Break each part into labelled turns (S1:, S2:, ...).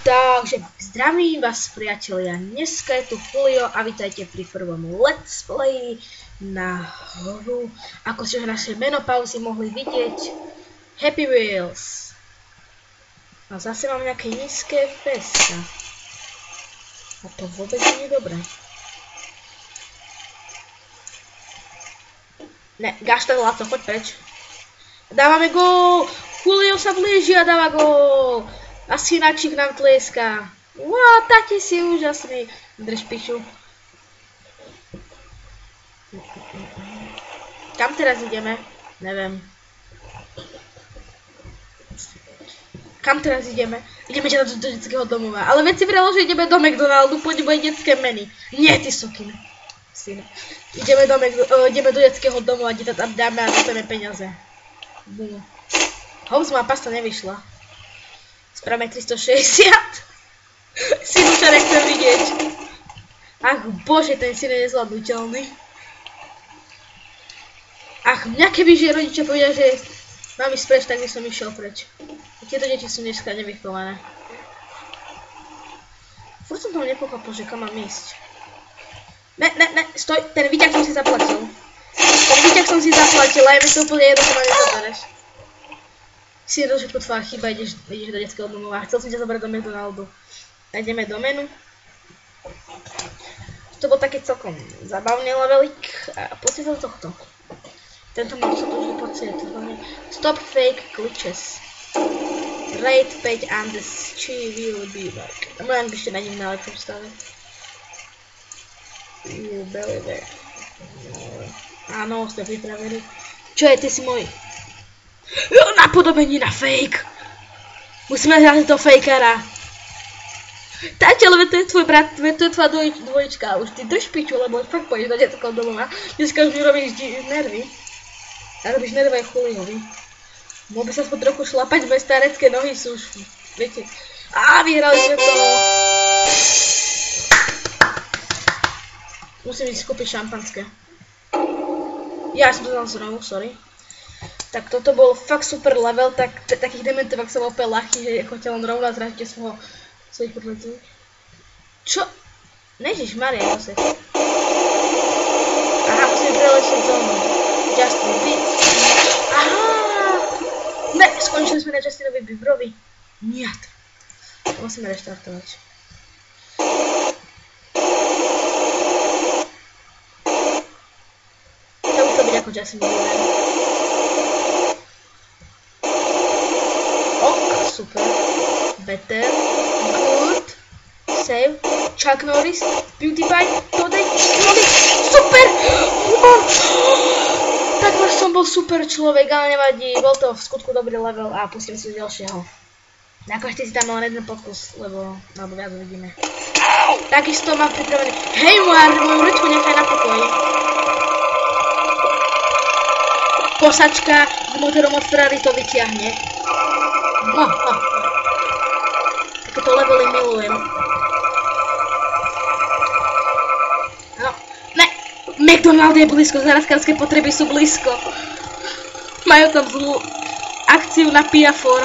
S1: Takže zdravím vás priatelia, dneska je tu Julio a vítajte pri prvom let's play na hru, ako ste už naše menopauzy mohli vidieť, Happy Wheels. A zase mám nejaké nízke FPS. A to vôbec nie je dobré. Ne, gaštaj Laco, choď preč. Dávame gól! Julio sa blíži a dáva gól! A synačík nám tleská. Wow, taký si úžasný. Drž piču. Kam teraz ideme? Neviem. Kam teraz ideme? Ideme ťa do detského domova. Ale veď si vrelo, že ideme do McDonaldu, poď moje detské meny. Nie, ty sokine. Syne. Ideme do detského domova, kde tam dáme a dostaneme peniaze. Hops, moja pasta nevyšla. Spravme 360. Synu sa nechcem vidieť. Ach bože, ten syn je nezvládnutelný. Ach, mňa kebyže rodičia povedia, že mám ísť preč, tak by som išiel preč. Tieto deti sú dneska nevychované. Furt som toho nepochopil, že kam mám ísť. Ne, stoj, ten výťah som si zaplatil. A je mi to úplne jedno, že ma nezabereš. Si je to všetko tvoja chyba, ideš do detského domova. Chcel som ťa zobrať do McDonaldu. Ideme do menu. To bol taký celkom zabavný levelik. A poďte do tohto. Tento mám sa to už vypocieť. Stop fake glitches. Rate page and the she will be back. A moja angličtina nie je na lepšom stave. You believe it. Áno, ste pripravení. Čo je, ty si môj? Napodobení na fake. Musíme hrať toho fakera. Tateľ, to je tvoj brat, to je tvoja dvojička. Už ty drž piču, lebo fakt pôjdeš do detského domova. Dneska už mi robíš nervy. A robíš nervy aj Juliovi. Mohol by sa aspoň trochu šlapať, moje starecké nohy sú už, viete. Vyhrali sme toho. Musím ísť kúpiť šampanské. Ja som to dal znovu, sorry. Tak toto bol fakt super level, takých dementov, ak som opäť ľahký, že choďte len rovno a zražite svojich podletov. Čo? Ježišmaria, Josef. Aha, musím prelečiť zónu. Justin Bieber. Aha! Ne, skončili sme na Justinovi Bieberovi. Niet. Musíme reštartovať. To musí byť ako Justin Bieber. Super, better, good, save, Chuck Norris, PewDiePie, Today, super! Takmer som bol super človek, ale nevadí, bol to v skutku dobrý level a pustím si ďalšieho. Nakošte si tam len jeden podkus, alebo viac uvidíme. Takisto mám pripravený, hej moju ručku nechaj na pokoji. Posačka s motorom od Ferrari to vytiahne. Takéto levely milujem. No, ne, McDonald je blízko, zárazkárske potreby sú blízko. Majú tam zlú akciu na Piafor.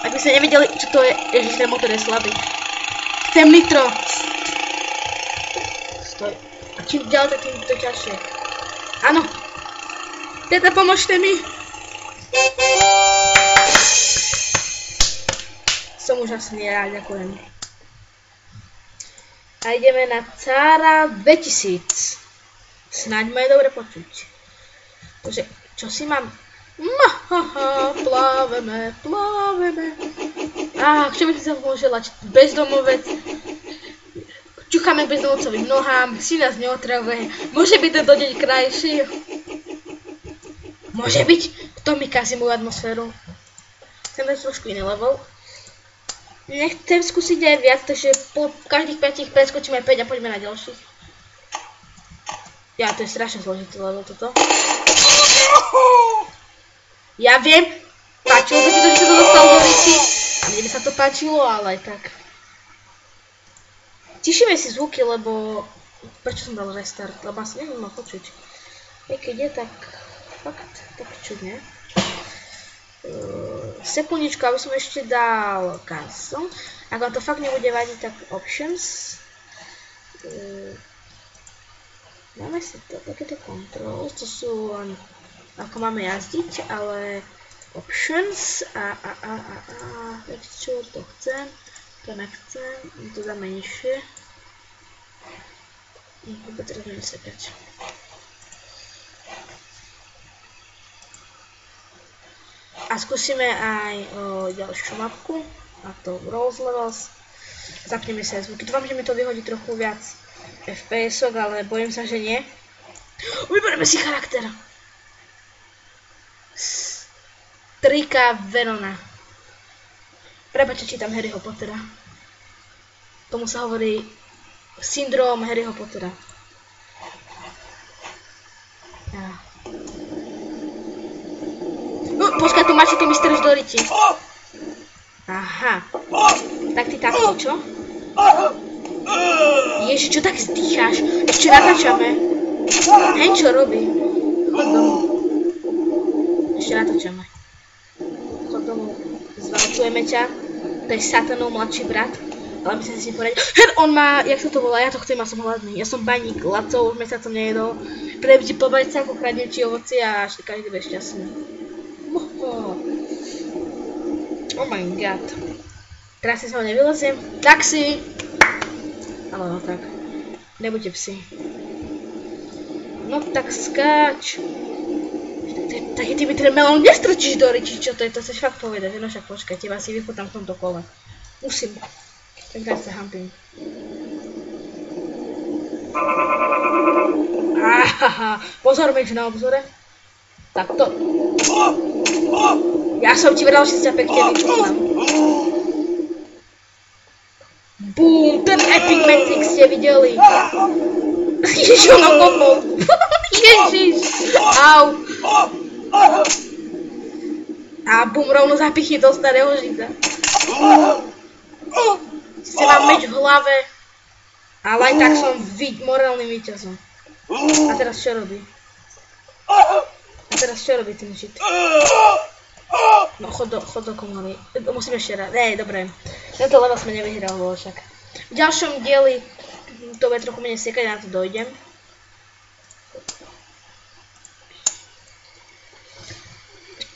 S1: Ak by ste nevedeli, čo to je, ježiš, ten motor je slabý. Chcem nitro. Stoj. A čím ďalej, tak tým to ťažšie. Áno. Teta, pomožte mi. Som úžasný, ja ďakujem. A ideme na Cára 2000. Snáď ma je dobre počuť. Takže, čo si mám? Pláveme. Čo by si sa mohol želať? Bezdomovec. Čucháme k bezdomovcovým nohám, si nás neotravuje. Môže byť tento deň krajší? Môže byť? Kto mi kazí moju atmosféru? Chcem dať trošku iný level. Nechcem skúsiť aj viac, takže po každých 5 preskočíme 5 a poďme na ďalších. Ja, to je strašne zložitý level toto. Ja viem, páčilo sa ti to, že sa to dostal do rychy. A mne by sa to páčilo, ale aj tak. Tišíme si zvuky, lebo... Prečo som dal restart? Lebo asi neviem ma počuť. Keď je tak... Fakt, tak čudne. Sekundičku, aby som ešte dal cancel. Ak vám to fakt nebude vadiť, tak options. Dáme si to, takéto controls, to sú len ako máme jazdiť, ale options čo to chcem, to nechcem, to dá menšie. Vôbec teraz budem sekať. A skúsime aj ďalšiu mapku, a to Rolls Levels. Zapneme si aj zvuky. Dúfam, že mi to vyhodí trochu viac FPS-ok, ale bojím sa, že nie. Vyberieme si charakter. 3K Verona. Prepáčte, čítam Harryho Pottera. Tomu sa hovorí syndrom Harryho Pottera. Počkaj, tu máš, tu mi strž do riti. Aha. Tak ty takto, čo? Ježi, čo tak zdýcháš? Ešte natáčame. Hej, čo robí? Chod domov. Ešte natáčame. Chod domov. Zvalcujeme ťa. To je Satanov mladší brat. Ale myslím si poradiť. On má, jak sa to volá, ja to chcem a som hladný. Ja som baník, Laco, už mesiac som nejedol. Prejdem ti pobať sa, ako kradnem ti ovoci a každý bude šťastný. Oh my god. Teraz si sa ho nevyleziem. Taxi! Ale no tak. Nebuďte psi. No tak skáč. Taký ty mi ten melón nestrčíš do riči, čo to je? To chceš fakt povedať. No však počkaj, teba si vychutám v tomto kole. Musím. Tak teraz sa hampím. Pozor, meč na obzore. Takto. Ja som ti vedal, že si ťa pekne vychutnám. Bum, ten epic matrix ste videli. Ježiš, on mám kopol. Ježiš. Au. A bum, rovno zapichni do starého žida. Ste mám meč v hlave. Ale aj tak som morálnym víťazom. A teraz čo robí? A teraz čo robí ten žid? No chod do komory. Musím ešte raz. Dobre. Tento level sme nevyhrali, bolo však. V ďalšom dieli to bude trochu menej sekať, na to dojdem.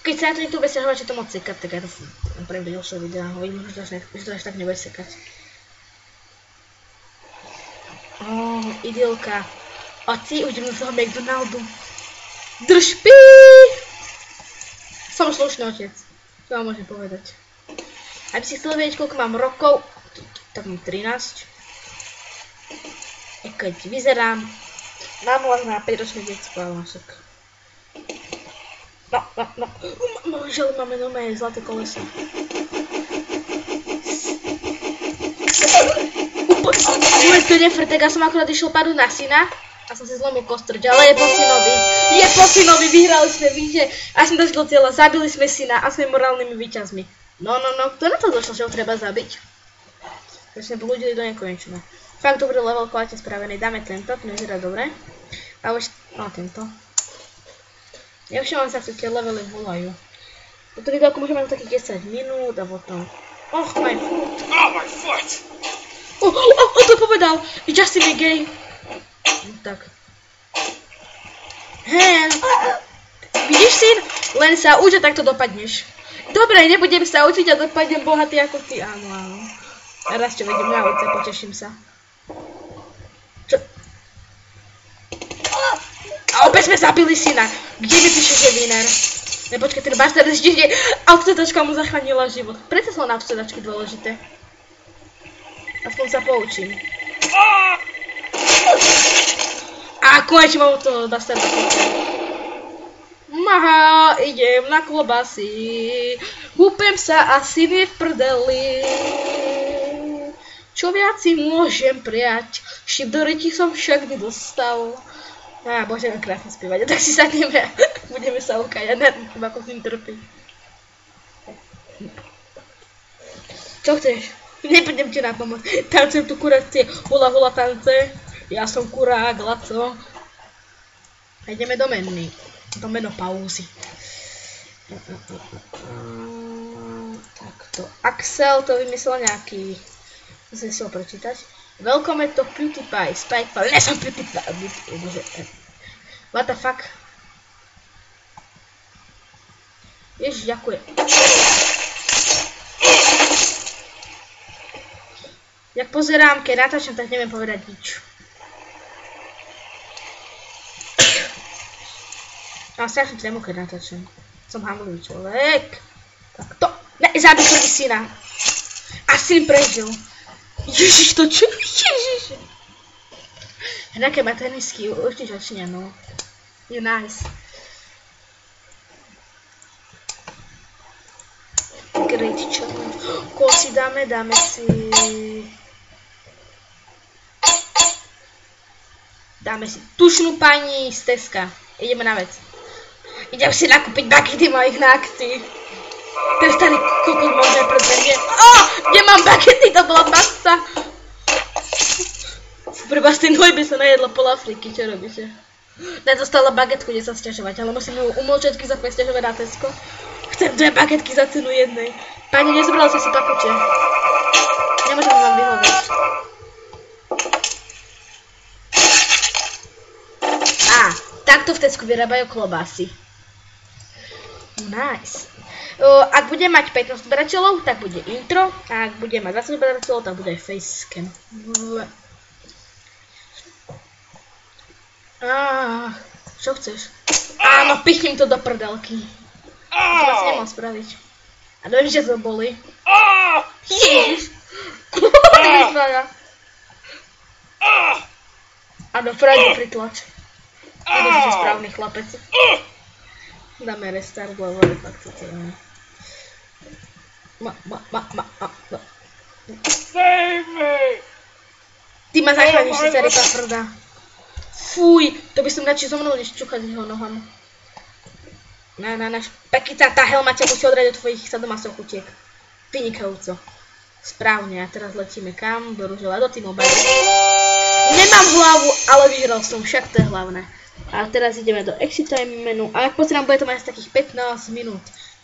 S1: Keď sa na to niekto bude stiažovať, že to moc sekať, tak ja to prejím do ďalšieho videa. Hovorím, že to až tak nebude sekať. Idylka. Oci, už idem do toho McDonaldu. Drž pí! Som slušný otec. To vám môžem povedať. Aby si chcel vedieť, koľko mám rokov, tak mám 13. Keď vyzerám, mám možno 5-ročné detsko, ale však. No. Želi máme normálne zlaté koleso. Vôbec to nefrtek, ja som akurát išiel padnúť na syna. A som si zlomil kostrč, ale je po synovi, vyhrali sme, vidíte, až sme došli do cieľa, zabili sme syna a sme morálnymi víťazmi. No, kto na to došlo, že ho treba zabiť? Že sme blúdili do nekonečna. Fakt dobrý level kvalite spravený, dáme tento, to nevyzerá dobre. A už, tento. Ja všimám sa, že tie levely volajú. Toto videoku môžeme mať takých 10 minút a potom... my foot! My foot! On to povedal! Justin je gay! Tak. Vidíš, syn? Len sa uč a takto dopadneš. Dobre, nebudem sa učiť a dopadnem bohatý ako ty. Áno. Raz čo vedem na ulice, poteším sa. Čo? A opäť sme zabili syna. Kde mi píše, že winner? Nepočkaj, ten bastard ešte ide. Autosedačka mu zachránila život. Prečo sú na autosedačky dôležité? Aspoň sa poučím. A konečne mám to bastarda. Idem na klobasy. Húpem sa a syn je v prdeli. Čo viac si môžem prijať? Šip do ryti som však nedostal. Môžeme krásne spievať, tak si sadneme a budeme sa ukájať nad tým, ako s ním trpí. Čo chceš? Neprídem ti na pomoc. Tancujem tu kurák tie hula tance. Ja som kurák, Laco. A ideme do menopauzy. Takto. Axel to vymyslel nejaký... Musím si ho prečítať. Welcome to PewDiePie, Spike Pal. Ne, som PewDiePie. Bože. What the fuck? Ježiš, ďakujem. Jak pozerám, keď natáčam, tak neviem povedať nič. Ale strašne trému, keď natáčam. Som hamblivý človek. Takto. Ne, zabij prvý syna. A syn prežil. Ježiš, to čo? Ježiš. Hraké má tenisky, určite začne, no. Je nice. Great challenge. Koho si dáme? Dáme si... Dáme si tušnú pani z Teska. Ideme na vec. Idem si nakúpiť bagety mojich na akcii. Ten starý kokos možno predvedie. Nemám bagety, to bola masa. Preba z tej nojby sa najedla pol Afriky, čo robíte? Nedostala bagetku, kde sa sťažovať, ale musím ju umlčetky za sťažovať na Tesko. Chcem 2 bagetky za cenu jednej. Pani, nezobrala som si papuče. Nemôžem vám vyhovať. Takto v Tesku vyrábajú klobásy. Nice. Ak budem mať 15 zberateľov, tak bude intro. A ak budem mať 20 zberateľov, tak bude aj facecam. Čo chceš? Áno, pichnem to do prdelky. To asi nemal spraviť. A dojím, že to boli. Ježiš. Áno, Freddy pritlač. Áno, že je správny chlapec. Dáme restart, lebo je fakt to je.
S2: Save me!
S1: Ty ma zachrániš, si sa ryba prda. Fuj, to by som radšej zomrel, než čukať jeho nohami. Pekica, tá helma ťa musí odrať od tvojich sadomasochutiek. Vynikajúco. Správne, a teraz letíme kam? Do Ružela, do T-Mobile. Nemám hlavu, ale vyhral som, však to je hlavné. A teraz ideme do exit time menu. A ak pozerám, bude to mať takých 15 minút.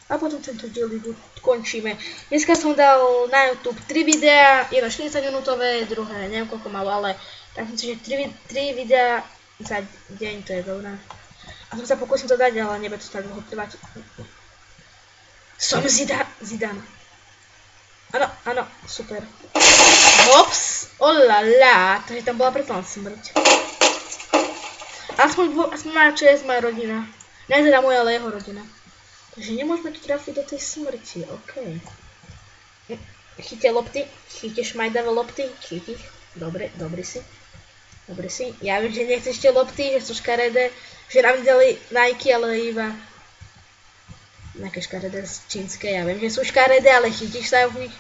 S1: A potom tento diel končíme. Dneska som dal na YouTube 3 videá, jedno 40 minútové, druhé neviem koľko malo, ale tak myslím, že 3 videá za deň, to je dobré. A som sa pokúsim to dať, ale nebude to tak dlho trvať. Som Zidane. Áno, super. Hops, olala, takže tam bola preto len smrť. Aspoň má čest moja rodina. Ne teda moja, ale jeho rodina. Takže nemôžeme tu trafiť do tej smrti, okej. Chyťte lopty, chyťte šmajdavé lopty, chyť ich. Dobre, dobrý si. Ja viem, že nechcete lopty, že sú škaredé, že nám dali Nike, ale iba nejaké škaredé z čínske, ja viem, že sú škaredé, ale chytíš sa v nich.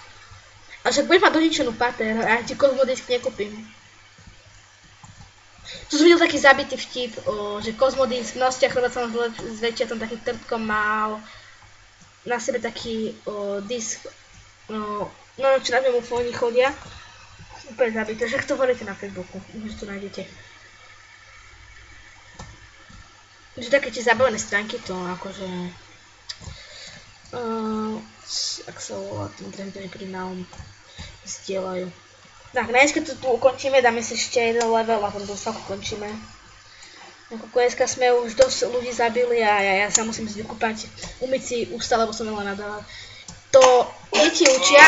S1: Ale však budeš mať doničenú pater a ja ti kozmodisk nekúpim. Tu som videl taký zabitý vtip, že kozmodisk v nostiach Chorvátskom zväčšia tam taký trtko mal na sebe taký disk, čo na ňom ufóni chodia. Úplne zabité, že to hovoríte na Facebooku, že to nájdete. Že také tie zabavené stránky to akože... ak sa volá, tým trendom neprinám, zdieľajú. Tak, dneska to tu ukončíme, dáme si ešte jeden level a potom to sa ukončíme. Nakoľko dneska sme už dosť ľudí zabili a ja sa musím vykúpať, umyť si ústa, lebo som veľa nadával. To deti učia,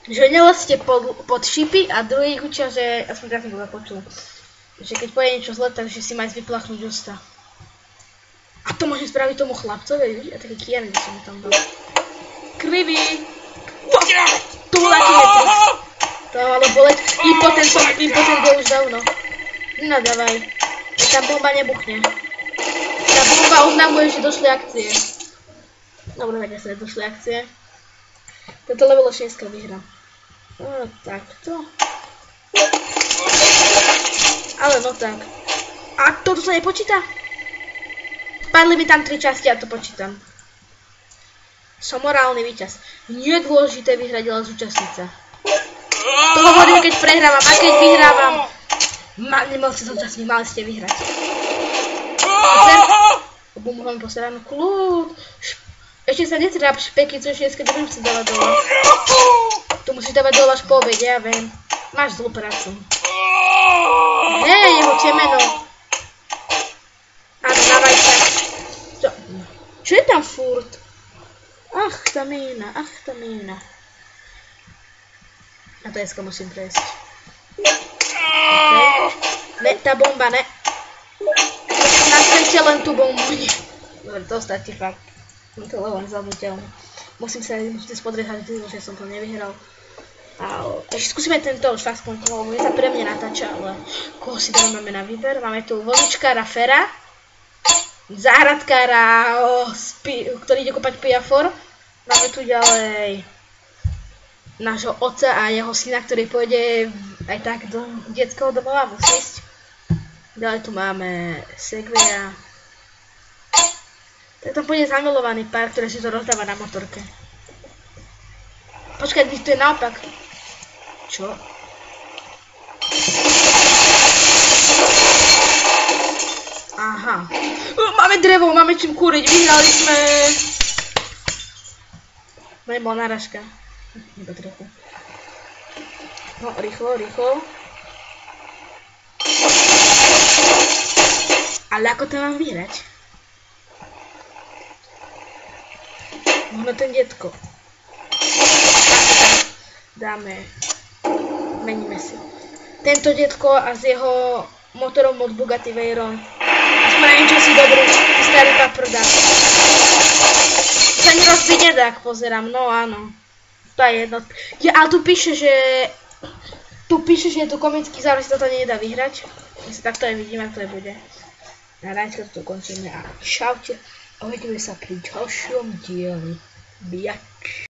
S1: že nelezte pod šipy a druhý učia, že, ja som teraz nebol počul, že keď povie niečo zle, takže si máš vyplachnúť ústa. A to môžem spraviť tomu chlapcovi, vidíš? A taký kiany by som tam dal. Krivý! Tu letí metri. To malo boleť. Impotent je už dávno. Nenadávaj. Tá bomba nebuchne. Tá bomba oznamuje, že došli akcie. Dobre, tak sa došli akcie. Tento level už dneska vyhrá. Takto. Ale no tak. A toto sa nepočíta? Padli mi tam 3 časti, ja to počítam. Som morálny víťaz. Nie je dôležité vyhrať, ale zúčastniť sa. To hovorím, keď prehrávam, a keď vyhrávam. Nemal ste zúčastniť, mali ste vyhrať. Bum, poseraný kľud. Ešte sa netráp špeky, což dneska dobrým si dávať dole. Tu musíš dávať dole až po obede, ja viem. Máš zlú prácu. Hej, jeho temeno. Áno, dávaj sa. Čo je tam furt? Ach, tá mína. A to dneska musím prejsť. Okay. Ne, tá bomba, ne. Nastavte len tú bombu. Dobre, to stačí fakt. To je len zabuditeľné. Musíte spodriehať, že som to nevyhral. Ešte skúsime tento už fakt skontrolovať, lebo je sa pre mňa natáča, ale koho si tam máme na výber? Máme tu vozičkára Fera, záhradkára, ktorý ide kopať piafor. Máme tu ďalej nášho otca a jeho syna, ktorý pôjde aj tak do detského domova, musí ísť. Ďalej tu máme Segwaya. Tak tam pôjde zamilovaný pár, ktorý si to rozdáva na motorke. Počkaj, to je naopak. Čo? Aha. Máme drevo, máme čím kúriť, vyhrali sme. Nebola náražka. Iba trochu. No, rýchlo. Ale ako to mám vyhrať? Možno ten detko. Meníme si. Tento detko a s jeho motorom od Bugatti Veyron. Aspoň na niečo si dobrý, starý paprdák. Sa ani rozbiť nedá, ak pozerám, no áno. To je jedno. Ale tu píše, že je tu komický záver, si toto nedá vyhrať. Tak to aj vidíme, ako to bude. A ráďka to končíme a čaute. A uvidíme sa pri ďalšom dieli. Biač.